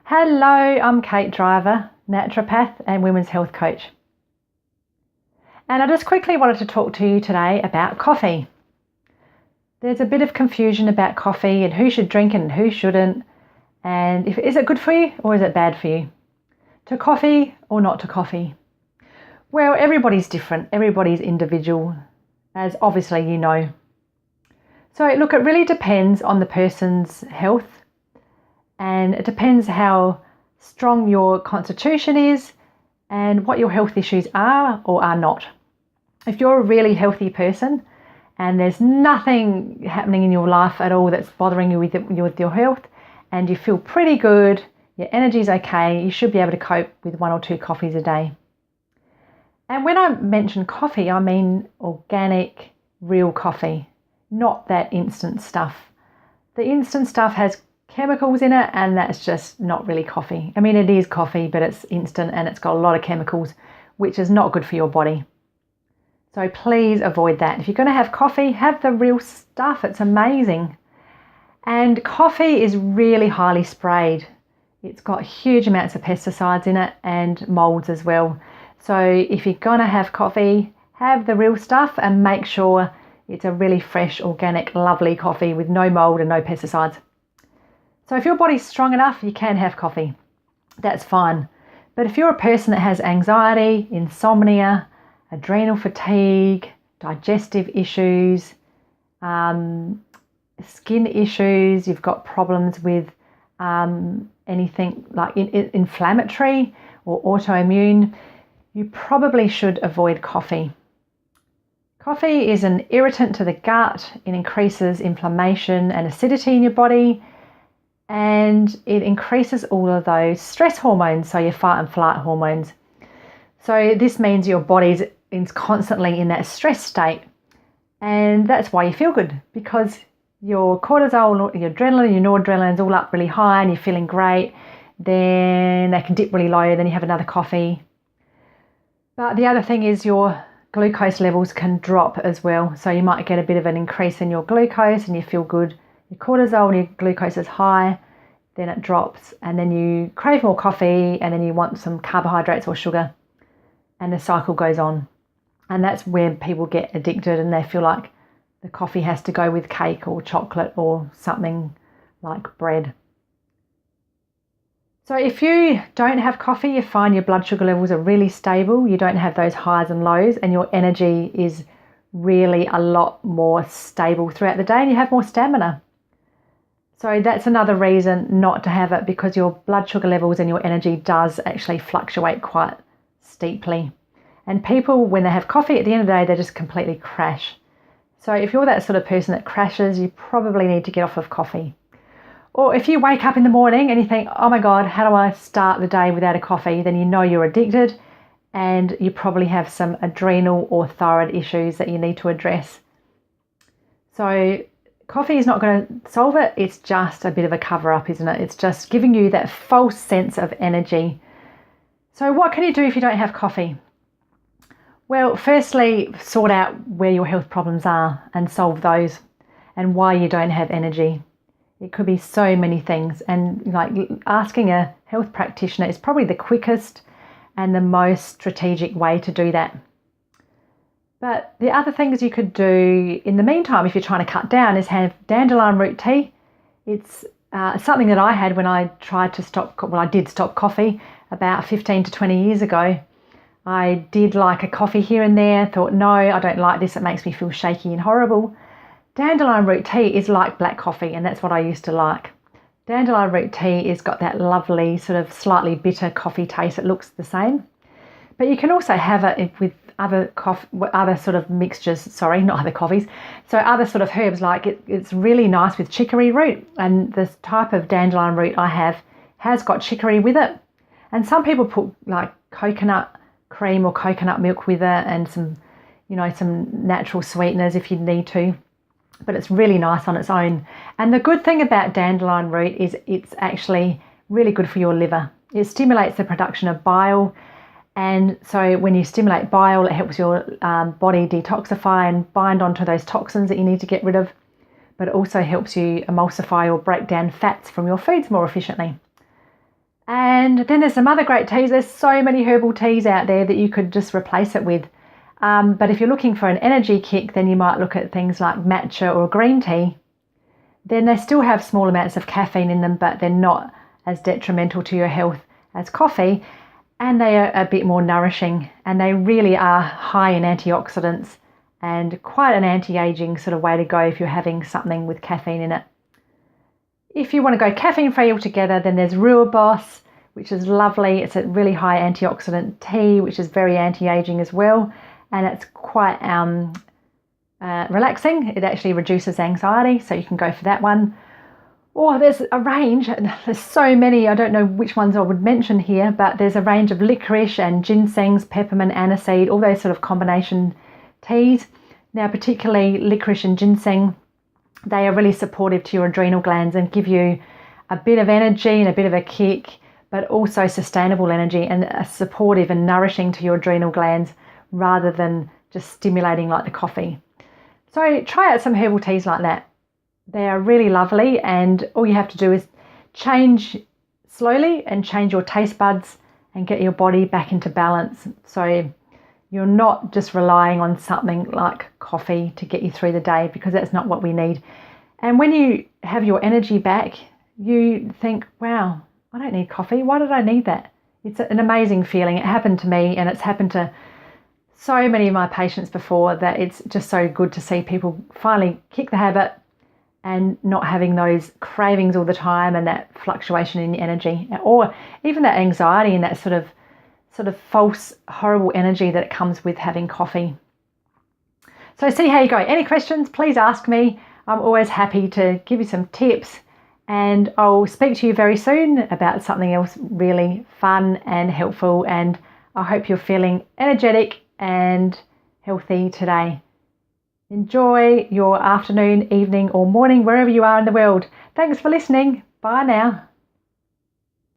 Hello, I'm Kate Driver, naturopath and women's health coach. And I just quickly wanted to talk to you today about coffee. There's a bit of confusion about coffee and who should drink it and who shouldn't. And is it good for you or is it bad for you? To coffee or not to coffee? Well, everybody's different. Everybody's individual, as obviously you know. So look, it really depends on the person's health. And it depends how strong your constitution is and what your health issues are or are not. If you're a really healthy person and there's nothing happening in your life at all that's bothering you with your health and you feel pretty good, your energy's okay, you should be able to cope with 1 or 2 coffees a day. And when I mention coffee, I mean organic, real coffee, not that instant stuff. The instant stuff has chemicals in it, and that's just not really coffee. I mean, it is coffee, but it's instant and it's got a lot of chemicals, which is not good for your body. So please avoid that. If you're going to have coffee, have the real stuff. It's amazing. And coffee is really highly sprayed. It's got huge amounts of pesticides in it and molds as well. So if you're going to have coffee, have the real stuff and make sure it's a really fresh, organic, lovely coffee with no mold and no pesticides. So if your body's strong enough, you can have coffee. That's fine. But if you're a person that has anxiety, insomnia, adrenal fatigue, digestive issues, skin issues, you've got problems with anything like inflammatory or autoimmune, you probably should avoid coffee. Coffee is an irritant to the gut. It increases inflammation and acidity in your body. And it increases all of those stress hormones, so your fight and flight hormones. So this means your body's constantly in that stress state. And that's why you feel good, because your cortisol, your adrenaline, your noradrenaline is all up really high and you're feeling great. Then they can dip really low, then you have another coffee. But the other thing is your glucose levels can drop as well. So you might get a bit of an increase in your glucose and you feel good. Your cortisol and your glucose is high, then it drops, and then you crave more coffee, and then you want some carbohydrates or sugar, and the cycle goes on. And that's where people get addicted and they feel like the coffee has to go with cake or chocolate or something like bread. So if you don't have coffee, you find your blood sugar levels are really stable, you don't have those highs and lows, and your energy is really a lot more stable throughout the day, and you have more stamina. So that's another reason not to have it, because your blood sugar levels and your energy does actually fluctuate quite steeply. And people, when they have coffee, at the end of the day, they just completely crash. So if you're that sort of person that crashes, you probably need to get off of coffee. Or if you wake up in the morning and you think, oh my God, how do I start the day without a coffee? Then you know you're addicted and you probably have some adrenal or thyroid issues that you need to address. So coffee is not going to solve it. It's just a bit of a cover up, isn't it? It's just giving you that false sense of energy. So what can you do if you don't have coffee? Well, firstly, sort out where your health problems are and solve those and why you don't have energy. It could be so many things, and like asking a health practitioner is probably the quickest and the most strategic way to do that. But the other things you could do in the meantime, if you're trying to cut down, is have dandelion root tea. It's something that I had when I tried to stop, well, I did stop coffee about 15 to 20 years ago. I did like a coffee here and there, thought, no, I don't like this, it makes me feel shaky and horrible. Dandelion root tea is like black coffee, and that's what I used to like. Dandelion root tea has got that lovely sort of slightly bitter coffee taste. It looks the same. But you can also have it with other sort of mixtures, sorry, not other coffees. So other sort of herbs, like it's really nice with chicory root, and this type of dandelion root I have has got chicory with it. And some people put like coconut cream or coconut milk with it and some natural sweeteners if you need to. But it's really nice on its own. And the good thing about dandelion root is it's actually really good for your liver. It stimulates the production of bile. And so when you stimulate bile, it helps your body detoxify and bind onto those toxins that you need to get rid of. But it also helps you emulsify or break down fats from your foods more efficiently. And then there's some other great teas. There's so many herbal teas out there that you could just replace it with. But if you're looking for an energy kick, then you might look at things like matcha or green tea. Then they still have small amounts of caffeine in them, but they're not as detrimental to your health as coffee. And they are a bit more nourishing, and they really are high in antioxidants and quite an anti-aging sort of way to go if you're having something with caffeine in it. If you want to go caffeine-free altogether, then there's Rooibos, which is lovely. It's a really high antioxidant tea, which is very anti-aging as well. And it's quite relaxing. It actually reduces anxiety, so you can go for that one. Or there's a range, there's so many, I don't know which ones I would mention here, but there's a range of licorice and ginsengs, peppermint, aniseed, all those sort of combination teas. Now, particularly licorice and ginseng, they are really supportive to your adrenal glands and give you a bit of energy and a bit of a kick, but also sustainable energy and supportive and nourishing to your adrenal glands rather than just stimulating like the coffee. So try out some herbal teas like that. They are really lovely, and all you have to do is change slowly and change your taste buds and get your body back into balance. So you're not just relying on something like coffee to get you through the day, because that's not what we need. And when you have your energy back, you think, wow, I don't need coffee. Why did I need that? It's an amazing feeling. It happened to me, and it's happened to so many of my patients before, that it's just so good to see people finally kick the habit and not having those cravings all the time and that fluctuation in energy, or even that anxiety and that sort of false, horrible energy that it comes with having coffee. So see how you go. Any questions, please ask me. I'm always happy to give you some tips, and I'll speak to you very soon about something else really fun and helpful, and I hope you're feeling energetic and healthy today. Enjoy your afternoon, evening or morning, wherever you are in the world. Thanks for listening. Bye now.